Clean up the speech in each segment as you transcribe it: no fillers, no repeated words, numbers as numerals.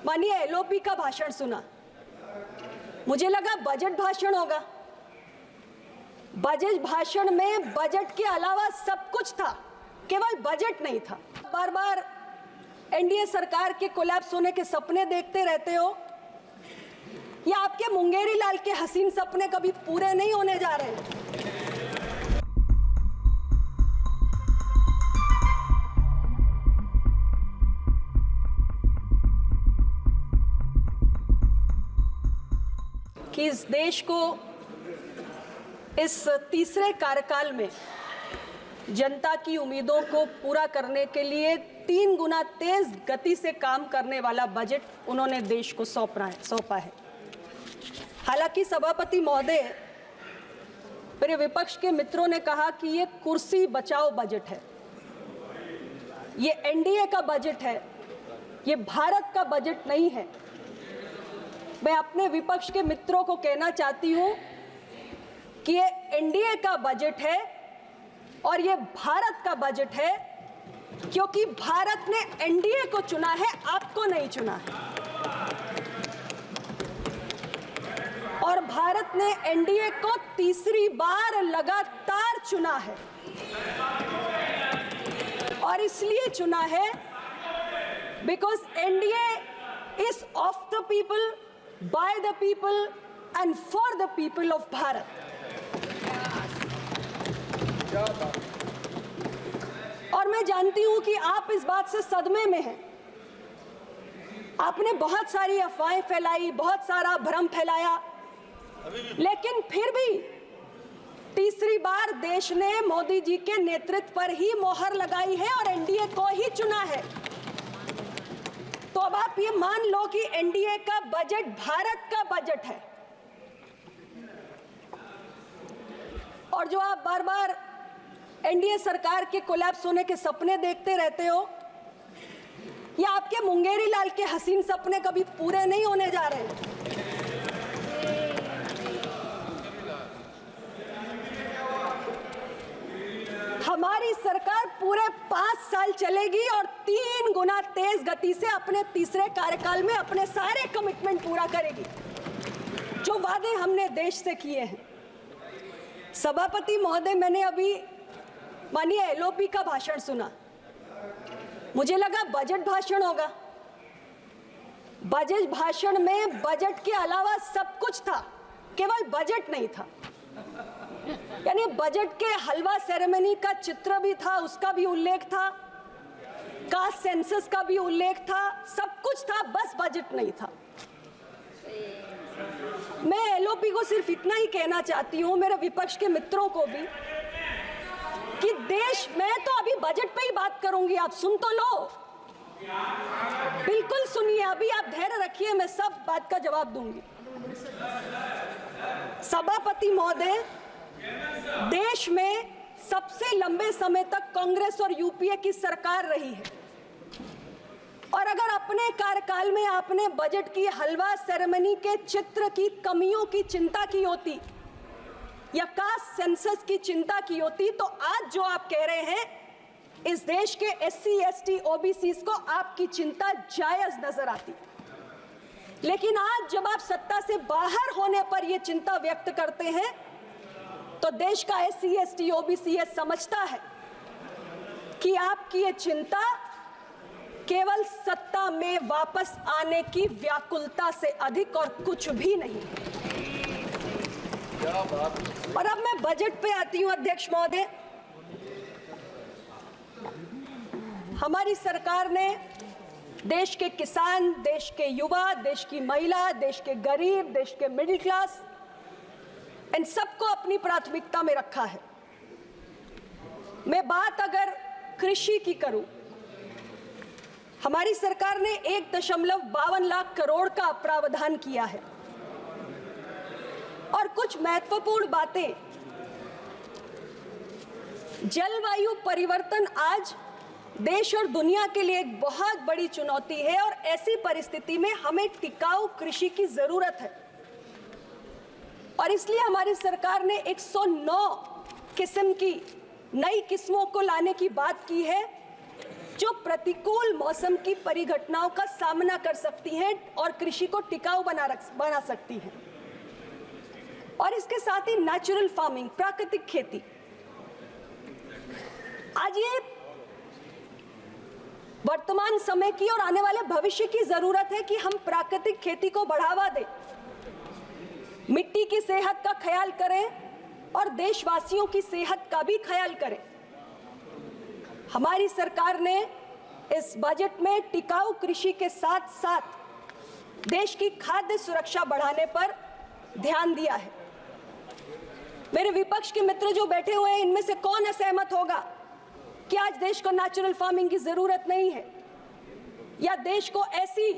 माननीय एलओपी का भाषण सुना, मुझे लगा बजट भाषण होगा। बजट भाषण में बजट के अलावा सब कुछ था, केवल बजट नहीं था। बार बार एनडीए सरकार के कोलैप्स होने के सपने देखते रहते हो, या आपके मुंगेरी लाल के हसीन सपने कभी पूरे नहीं होने जा रहे। कि इस देश को इस तीसरे कार्यकाल में जनता की उम्मीदों को पूरा करने के लिए 3 गुना तेज गति से काम करने वाला बजट उन्होंने देश को सौंपा है। हालांकि सभापति महोदय, मेरे विपक्ष के मित्रों ने कहा कि ये कुर्सी बचाओ बजट है, ये एनडीए का बजट है, ये भारत का बजट नहीं है। मैं अपने विपक्ष के मित्रों को कहना चाहती हूं कि ये एनडीए का बजट है और ये भारत का बजट है, क्योंकि भारत ने एनडीए को चुना है, आपको नहीं चुना है। और भारत ने एनडीए को तीसरी बार लगातार चुना है, और इसलिए चुना है because NDA is of the people, by the people and for the people of Bharat. और मैं जानती हूं कि आप इस बात से सदमे में हैं। आपने बहुत सारी अफवाहें फैलाई, बहुत सारा भ्रम फैलाया, लेकिन फिर भी तीसरी बार देश ने मोदी जी के नेतृत्व पर ही मोहर लगाई है और एनडीए को ही चुना है। तो अब आप ये मान लो कि एनडीए का बजट भारत का बजट है। और जो आप बार बार एनडीए सरकार के कोलैप्स होने के सपने देखते रहते हो, या आपके मुंगेरी लाल के हसीन सपने कभी पूरे नहीं होने जा रहे। हमारी सरकार पूरे 5 साल चलेगी और 3 गुना तेज गति से अपने तीसरे कार्यकाल में अपने सारे कमिटमेंट पूरा करेगी, जो वादे हमने देश से किए हैं। सभापति महोदय, मैंने अभी माननीय एलओपी का भाषण सुना, मुझे लगा बजट भाषण होगा। बजट भाषण में बजट के अलावा सब कुछ था, केवल बजट नहीं था। यानी बजट के हलवा सेरेमनी का चित्र भी था, उसका भी उल्लेख था, कास्ट सेंसस का भी उल्लेख था, सब कुछ था, बस बजट नहीं था। मैं एलओपी को सिर्फ इतना ही कहना चाहती हूं, मेरे विपक्ष के मित्रों को भी, कि देश में तो अभी बजट पे ही बात करूंगी, आप सुन तो लो, बिल्कुल सुनिए, अभी आप धैर्य रखिए, मैं सब बात का जवाब दूंगी। सभापति महोदय, देश में सबसे लंबे समय तक कांग्रेस और यूपीए की सरकार रही है, और अगर अपने कार्यकाल में आपने बजट की हलवा सेरेमनी के चित्र की कमियों की चिंता की होती या कास्ट सेंसस की चिंता की होती, तो आज जो आप कह रहे हैं, इस देश के एससी, एसटी, ओबीसी को आपकी चिंता जायज नजर आती। लेकिन आज जब आप सत्ता से बाहर होने पर यह चिंता व्यक्त करते हैं, तो देश का एससी, एसटी, ओबीसी ये समझता है कि आपकी ये चिंता केवल सत्ता में वापस आने की व्याकुलता से अधिक और कुछ भी नहीं। और अब मैं बजट पे आती हूं, अध्यक्ष महोदय। हमारी सरकार ने देश के किसान, देश के युवा, देश की महिला, देश के गरीब, देश के मिडिल क्लास, इन सबको अपनी प्राथमिकता में रखा है। मैं बात अगर कृषि की करूं, हमारी सरकार ने 1.52 लाख करोड़ का प्रावधान किया है, और कुछ महत्वपूर्ण बातें। जलवायु परिवर्तन आज देश और दुनिया के लिए एक बहुत बड़ी चुनौती है, और ऐसी परिस्थिति में हमें टिकाऊ कृषि की जरूरत है। और इसलिए हमारी सरकार ने 109 किस्म की नई किस्मों को लाने की बात की है, जो प्रतिकूल मौसम की परिघटनाओं का सामना कर सकती हैं और कृषि को टिकाऊ बना सकती हैं। और इसके साथ ही नेचुरल फार्मिंग, प्राकृतिक खेती। आज ये वर्तमान समय की और आने वाले भविष्य की जरूरत है कि हम प्राकृतिक खेती को बढ़ावा दें, मिट्टी की सेहत का ख्याल करें और देशवासियों की सेहत का भी ख्याल करें। हमारी सरकार ने इस बजट में टिकाऊ कृषि के साथ साथ देश की खाद्य सुरक्षा बढ़ाने पर ध्यान दिया है। मेरे विपक्ष के मित्र जो बैठे हुए हैं, इनमें से कौन असहमत होगा कि आज देश को नेचुरल फार्मिंग की जरूरत नहीं है, या देश को ऐसी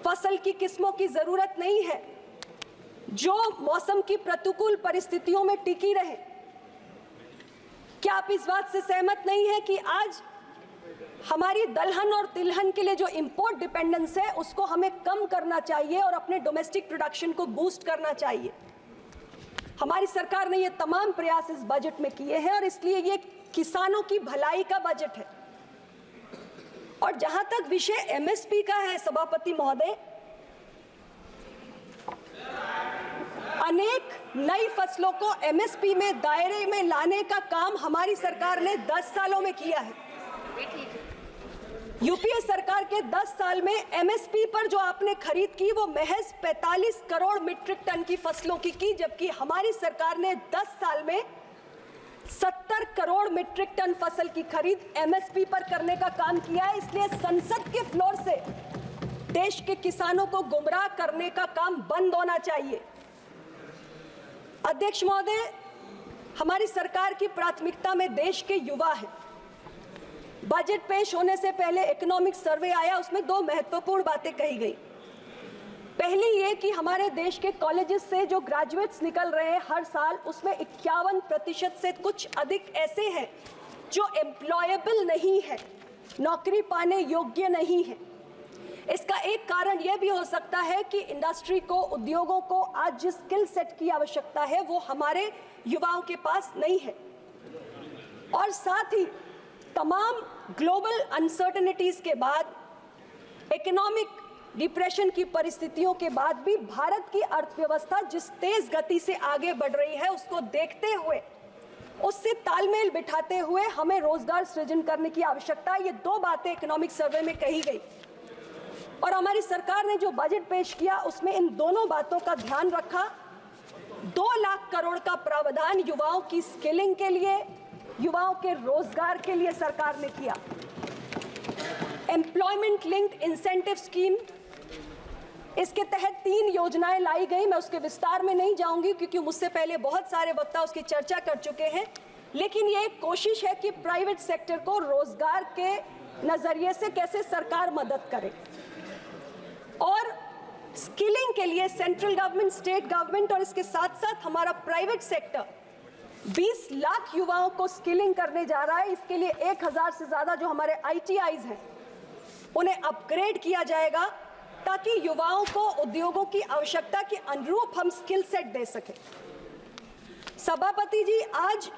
फसल की किस्मों की जरूरत नहीं है जो मौसम की प्रतिकूल परिस्थितियों में टिकी रहे? क्या आप इस बात से सहमत नहीं है कि आज हमारी दलहन और तिलहन के लिए जो इंपोर्ट डिपेंडेंस है उसको हमें कम करना चाहिए और अपने डोमेस्टिक प्रोडक्शन को बूस्ट करना चाहिए? हमारी सरकार ने ये तमाम प्रयास इस बजट में किए हैं और इसलिए ये किसानों की भलाई का बजट है। और जहां तक विषय एमएसपी का है, सभापति महोदय, अनेक नई फसलों को एमएसपी में दायरे में लाने का काम हमारी सरकार ने 10 सालों में किया है। यूपीए सरकार के 10 साल में एमएसपी पर जो आपने खरीद की वो महज 45 करोड़ मीट्रिक टन की फसलों की, जबकि हमारी सरकार ने 10 साल में 70 करोड़ मीट्रिक टन फसल की खरीद एमएसपी पर करने का काम किया है। इसलिए संसद के फ्लोर से देश के किसानों को गुमराह करने का काम बंद होना चाहिए। अध्यक्ष महोदय, हमारी सरकार की प्राथमिकता में देश के युवा है। बजट पेश होने से पहले इकोनॉमिक सर्वे आया, उसमें 2 महत्वपूर्ण बातें कही गई। पहली ये कि हमारे देश के कॉलेजेस से जो ग्रेजुएट्स निकल रहे हैं हर साल, उसमें 51% से कुछ अधिक ऐसे हैं जो एम्प्लॉयबल नहीं है, नौकरी पाने योग्य नहीं है। इसका एक कारण यह भी हो सकता है कि इंडस्ट्री को, उद्योगों को आज जिस स्किल सेट की आवश्यकता है वो हमारे युवाओं के पास नहीं है। और साथ ही तमाम ग्लोबल अनसर्टेनिटीज के बाद, इकोनॉमिक डिप्रेशन की परिस्थितियों के बाद भी भारत की अर्थव्यवस्था जिस तेज गति से आगे बढ़ रही है, उसको देखते हुए, उससे तालमेल बिठाते हुए हमें रोजगार सृजन करने की आवश्यकता है। ये 2 बातें इकोनॉमिक सर्वे में कही गई और हमारी सरकार ने जो बजट पेश किया उसमें इन दोनों बातों का ध्यान रखा। 2 लाख करोड़ का प्रावधान युवाओं की स्किलिंग के लिए, युवाओं के रोजगार के लिए सरकार ने किया। एम्प्लॉयमेंट लिंक्ड इंसेंटिव स्कीम, इसके तहत 3 योजनाएं लाई गई। मैं उसके विस्तार में नहीं जाऊंगी क्योंकि मुझसे पहले बहुत सारे वक्ता उसकी चर्चा कर चुके हैं, लेकिन ये एक कोशिश है कि प्राइवेट सेक्टर को रोजगार के नजरिए से कैसे सरकार मदद करे। और स्किलिंग के लिए सेंट्रल गवर्नमेंट, स्टेट गवर्नमेंट और इसके साथ साथ हमारा प्राइवेट सेक्टर 20 लाख युवाओं को स्किलिंग करने जा रहा है। इसके लिए 1000 से ज्यादा जो हमारे ITIs हैं उन्हें अपग्रेड किया जाएगा ताकि युवाओं को उद्योगों की आवश्यकता के अनुरूप हम स्किल सेट दे सकें। सभापति जी, आज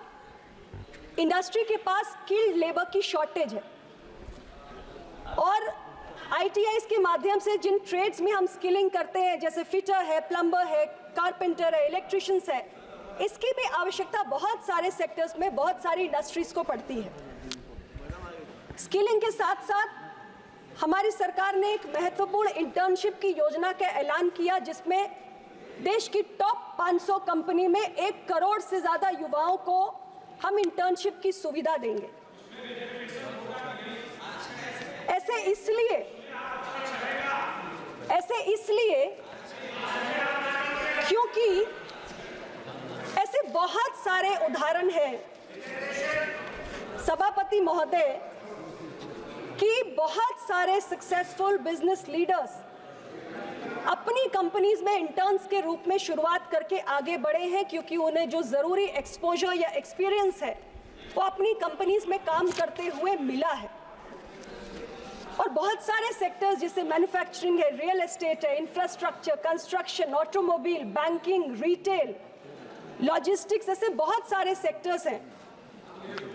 इंडस्ट्री के पास स्किल्ड लेबर की शॉर्टेज है और ITIs के माध्यम से जिन ट्रेड्स में हम स्किलिंग करते हैं, जैसे फिटर है, प्लम्बर है, कारपेंटर है, इलेक्ट्रिशियंस है, इसकी भी आवश्यकता बहुत सारे सेक्टर्स में, बहुत सारी इंडस्ट्रीज को पड़ती है। स्किलिंग के साथ साथ हमारी सरकार ने एक महत्वपूर्ण इंटर्नशिप की योजना का ऐलान किया जिसमें देश की टॉप 500 कंपनी में 1 करोड़ से ज्यादा युवाओं को हम इंटर्नशिप की सुविधा देंगे। ऐसे इसलिए क्योंकि ऐसे बहुत सारे उदाहरण हैं सभापति महोदय कि बहुत सारे सक्सेसफुल बिजनेस लीडर्स अपनी कंपनीज में इंटर्न्स के रूप में शुरुआत करके आगे बढ़े हैं क्योंकि उन्हें जो जरूरी एक्सपोजर या एक्सपीरियंस है वो अपनी कंपनीज में काम करते हुए मिला है। और बहुत सारे सेक्टर्स जैसे मैन्युफैक्चरिंग है, रियल एस्टेट है, infrastructure, construction, automobile, banking, retail, logistics, ऐसे बहुत सारे सेक्टर्स हैं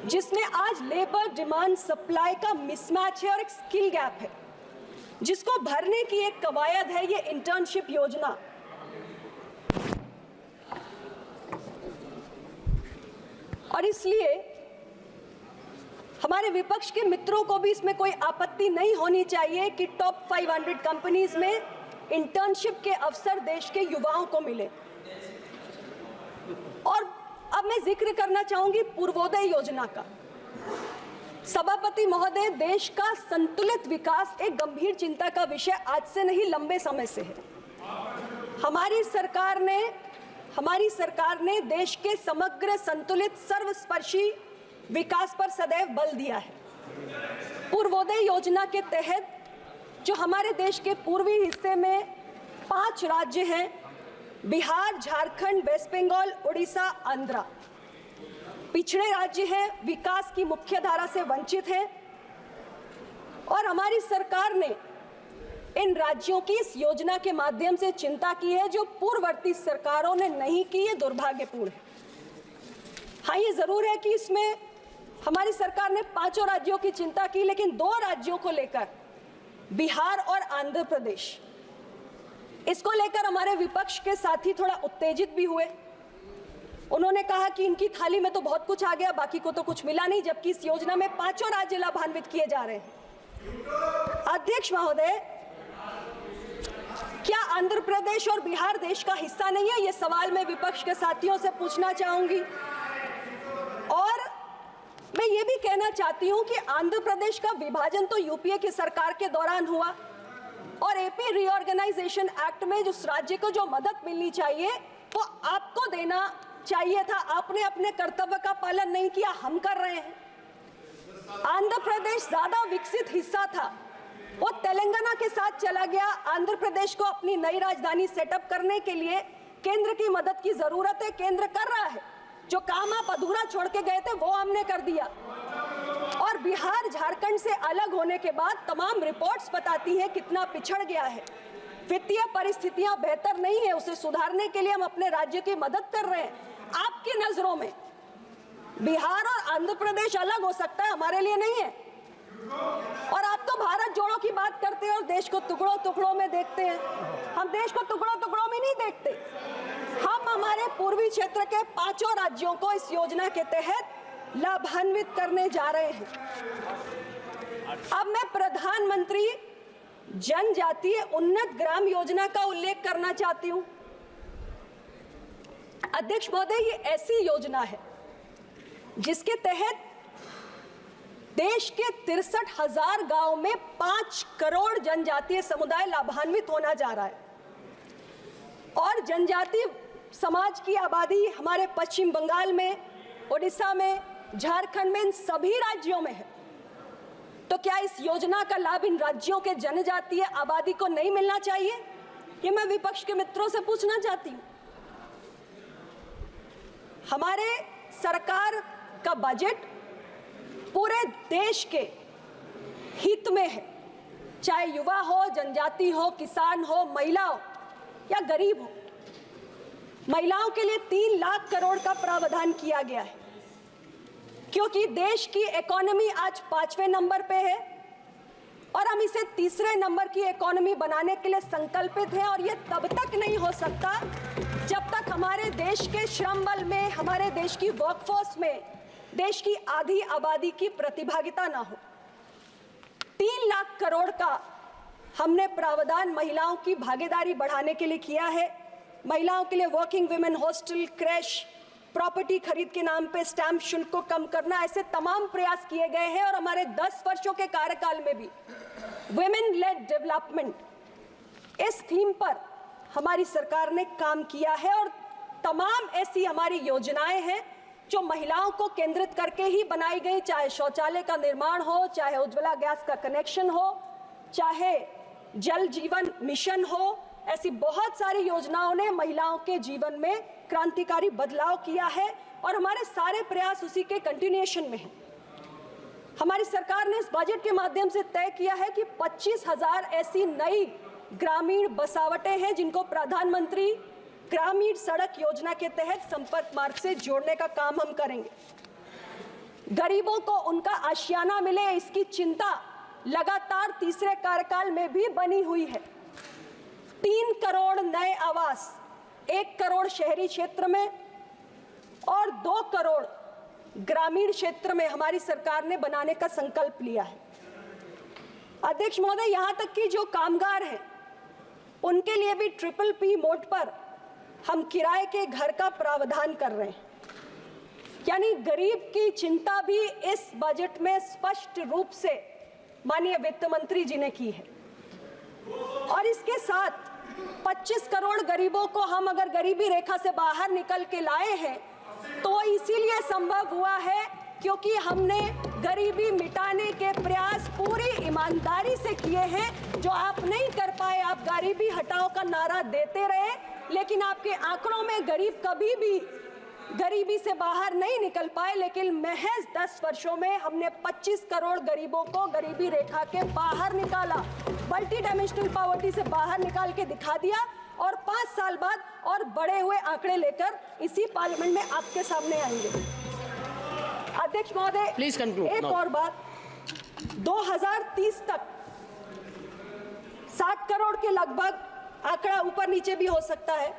जिसमें आज लेबर डिमांड सप्लाई का मिसमैच है और एक स्किल गैप है, जिसको भरने की एक कवायद है ये इंटर्नशिप योजना। और इसलिए हमारे विपक्ष के मित्रों को भी इसमें कोई आपत्ति नहीं होनी चाहिए कि टॉप 500 कंपनीज में इंटर्नशिप के अवसर देश के युवाओं को मिले। और अब मैं जिक्र करना चाहूंगी पूर्वोदय योजना का। सभापति महोदय, देश का संतुलित विकास एक गंभीर चिंता का विषय आज से नहीं लंबे समय से है। हमारी सरकार ने देश के समग्र संतुलित सर्वस्पर्शी विकास पर सदैव बल दिया है। पूर्वोदय योजना के तहत जो हमारे देश के पूर्वी हिस्से में 5 राज्य हैं, बिहार, झारखंड, वेस्ट बंगाल, उड़ीसा, आंध्र, पिछड़े राज्य हैं, विकास की मुख्य धारा से वंचित हैं, और हमारी सरकार ने इन राज्यों की इस योजना के माध्यम से चिंता की है जो पूर्ववर्ती सरकारों ने नहीं की। ये दुर्भाग्यपूर्ण है। हाँ, ये जरूर है कि इसमें हमारी सरकार ने 5 राज्यों की चिंता की, लेकिन 2 राज्यों को लेकर, बिहार और आंध्र प्रदेश, इसको लेकर हमारे विपक्ष के साथी थोड़ा उत्तेजित भी हुए। उन्होंने कहा कि इनकी थाली में तो बहुत कुछ आ गया, बाकी को तो कुछ मिला नहीं, जबकि इस योजना में 5 राज्य लाभान्वित किए जा रहे हैं। अध्यक्ष महोदय, क्या आंध्र प्रदेश और बिहार देश का हिस्सा नहीं है? ये सवाल मैं विपक्ष के साथियों से पूछना चाहूंगी। और मैं ये भी कहना चाहती हूं कि आंध्र प्रदेश का विभाजन तो यूपीए की सरकार के दौरान हुआ, और एपी रीऑर्गेनाइजेशन एक्ट में जिस राज्य को जो मदद मिलनी चाहिए वो आपको देना चाहिए था। आपने अपने कर्तव्य का पालन नहीं किया, हम कर रहे हैं। आंध्र प्रदेश ज्यादा विकसित हिस्सा था, वो तेलंगाना के साथ चला गया। आंध्र प्रदेश को अपनी नई राजधानी सेटअप करने के लिए केंद्र की मदद की जरूरत है, केंद्र कर रहा है। जो काम आप अधूरा छोड़ के गए थे वो हमने कर दिया। और बिहार झारखंड से अलग होने के बाद तमाम रिपोर्ट्स बताती हैं कितना पिछड़ गया है। वित्तीय परिस्थितियां बेहतर नहीं है, उसे सुधारने के लिए हम अपने राज्य की मदद कर रहे हैं। आपकी नजरों में बिहार और आंध्र प्रदेश अलग हो सकता है, हमारे लिए नहीं है। और आप तो भारत जोड़ो की बात करते हैं और देश को टुकड़ों टुकड़ों में देखते हैं। हम देश को टुकड़ों टुकड़ों में नहीं देखते। हम हमारे पूर्वी क्षेत्र के 5 राज्यों को इस योजना के तहत लाभान्वित करने जा रहे हैं। अब मैं प्रधानमंत्री जनजातीय उन्नत ग्राम योजना का उल्लेख करना चाहती हूं। अध्यक्ष महोदय, ये ऐसी योजना है जिसके तहत देश के 63,000 गांव में 5 करोड़ जनजातीय समुदाय लाभान्वित होना जा रहा है। और जनजातीय समाज की आबादी हमारे पश्चिम बंगाल में, उड़ीसा में, झारखंड में, इन सभी राज्यों में है। तो क्या इस योजना का लाभ इन राज्यों के जनजातीय आबादी को नहीं मिलना चाहिए? ये मैं विपक्ष के मित्रों से पूछना चाहती हूं। हमारे सरकार का बजट पूरे देश के हित में है, चाहे युवा हो, जनजाति हो, किसान हो, महिला हो या गरीब हो। महिलाओं के लिए 3 लाख करोड़ का प्रावधान किया गया है, क्योंकि देश की इकोनॉमी आज 5वें नंबर पे है और हम इसे 3रे नंबर की इकोनॉमी बनाने के लिए संकल्पित हैं। और ये तब तक नहीं हो सकता जब तक हमारे देश के श्रम बल में, हमारे देश की वर्कफोर्स में देश की आधी आबादी की प्रतिभागिता ना हो। 3 लाख करोड़ का हमने प्रावधान महिलाओं की भागीदारी बढ़ाने के लिए किया है। महिलाओं के लिए working women hostel, crash, property खरीद के नाम पे स्टैंप शुल्क को कम करना, ऐसे तमाम प्रयास किए गए हैं। और हमारे 10 वर्षों के कार्यकाल में भी वुमेन लेड डेवलपमेंट, इस थीम पर हमारी सरकार ने काम किया है। और तमाम ऐसी हमारी योजनाएं हैं जो महिलाओं को केंद्रित करके ही बनाई गई, चाहे शौचालय का निर्माण हो, चाहे उज्ज्वला गैस का कनेक्शन हो, चाहे जल जीवन मिशन हो। ऐसी बहुत सारी योजनाओं ने महिलाओं के जीवन में क्रांतिकारी बदलाव किया है और हमारे सारे प्रयास उसी के कंटिन्यूएशन में हैं। हमारी सरकार ने इस बजट के माध्यम से तय किया है कि 25,000 ऐसी नई ग्रामीण बसावटें हैं जिनको प्रधानमंत्री ग्रामीण सड़क योजना के तहत संपर्क मार्ग से जोड़ने का काम हम करेंगे। गरीबों को उनका आशियाना मिले, इसकी चिंता लगातार तीसरे कार्यकाल में भी बनी हुई है। 3 करोड़ नए आवास, 1 करोड़ शहरी क्षेत्र में और 2 करोड़ ग्रामीण क्षेत्र में हमारी सरकार ने बनाने का संकल्प लिया है। अध्यक्ष महोदय, यहां तक कि जो कामगार हैं उनके लिए भी PPP मोड पर हम किराए के घर का प्रावधान कर रहे हैं। यानी गरीब की चिंता भी इस बजट में स्पष्ट रूप से माननीय वित्त मंत्री जी ने की है। और इसके साथ 25 करोड़ गरीबों को हम अगर गरीबी रेखा से बाहर निकल के लाए हैं तो इसीलिए संभव हुआ है क्योंकि हमने गरीबी मिटाने के प्रयास पूरी ईमानदारी से किए हैं। जो आप नहीं कर पाए, आप गरीबी हटाओ का नारा देते रहे, लेकिन आपके आंकड़ों में गरीब कभी भी गरीबी से बाहर नहीं निकल पाए। लेकिन महज 10 वर्षों में हमने 25 करोड़ गरीबों को गरीबी रेखा के बाहर निकाला, मल्टी डायमेंशनल पॉवर्टी से बाहर निकाल के दिखा दिया। और 5 साल बाद और बड़े हुए आंकड़े लेकर इसी पार्लियामेंट में आपके सामने आएंगे। अध्यक्ष महोदय, एक और बात, 2030 तक 60 करोड़ के लगभग, आंकड़ा ऊपर नीचे भी हो सकता है,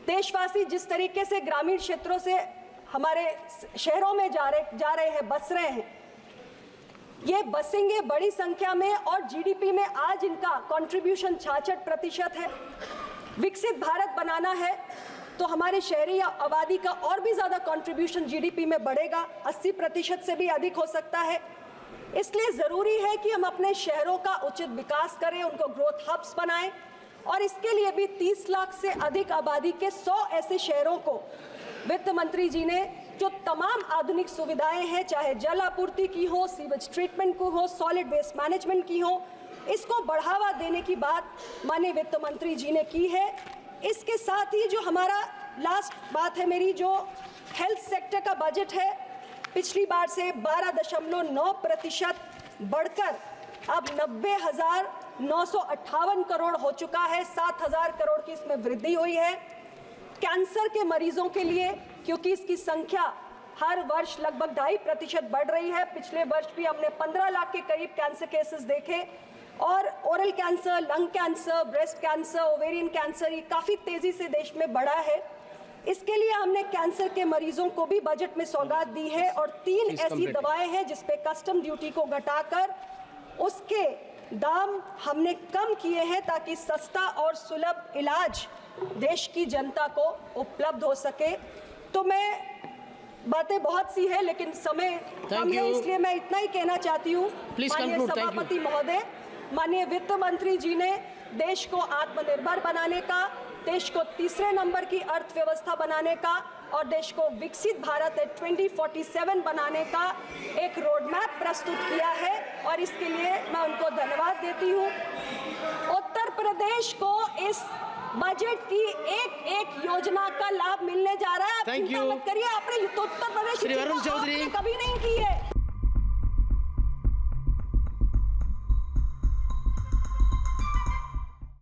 देशवासी जिस तरीके से ग्रामीण क्षेत्रों से हमारे शहरों में जा रहे हैं, बस रहे हैं, ये बसेंगे बड़ी संख्या में और जीडीपी में आज इनका कंट्रीब्यूशन 66% है। विकसित भारत बनाना है तो हमारे शहरी आबादी का और भी ज्यादा कंट्रीब्यूशन जीडीपी में बढ़ेगा, 80% से भी अधिक हो सकता है। इसलिए जरूरी है कि हम अपने शहरों का उचित विकास करें, उनको ग्रोथ हब्स बनाएं और इसके लिए भी 30 लाख से अधिक आबादी के 100 ऐसे शहरों को वित्त मंत्री जी ने जो तमाम आधुनिक सुविधाएं हैं, चाहे जल आपूर्ति की हो, सीवेज ट्रीटमेंट को हो, सॉलिड वेस्ट मैनेजमेंट की हो, इसको बढ़ावा देने की बात माननीय वित्त मंत्री जी ने की है। इसके साथ ही जो हमारा लास्ट बात है मेरी, जो हेल्थ सेक्टर का बजट है, पिछली बार से 12.9% बढ़कर अब 90,958 करोड़ हो चुका है। 7,000 करोड़ की इसमें वृद्धि हुई है। कैंसर के मरीजों के लिए, क्योंकि इसकी संख्या हर वर्ष लगभग 2.5% बढ़ रही है, पिछले वर्ष भी हमने 15 लाख के करीब कैंसर केसेस देखे और oral cancer, lung cancer, breast cancer, ovarian cancer ये काफ़ी तेज़ी से देश में बढ़ा है। इसके लिए हमने कैंसर के मरीजों को भी बजट में सौगात दी है और 3 ऐसी दवाएं हैं जिसपे कस्टम ड्यूटी को घटाकर उसके दाम हमने कम किए हैं ताकि सस्ता और सुलभ इलाज देश की जनता को उपलब्ध हो सके। तो मैं बातें बहुत सी है लेकिन समय कम है, इसलिए मैं इतना ही कहना चाहती हूँ। माननीय सभापति महोदय, माननीय वित्त मंत्री जी ने देश को आत्मनिर्भर बनाने का, देश को तीसरे नंबर की अर्थव्यवस्था बनाने का और देश को विकसित भारत 2047 बनाने का एक रोड मैप प्रस्तुत किया है और इसके लिए मैं उनको धन्यवाद देती हूँ। उत्तर प्रदेश को इस बजट की एक योजना का लाभ मिलने जा रहा है। आप चिंता मत करिए, आपने उत्तर प्रदेश की चिंता आपने कभी नहीं की है।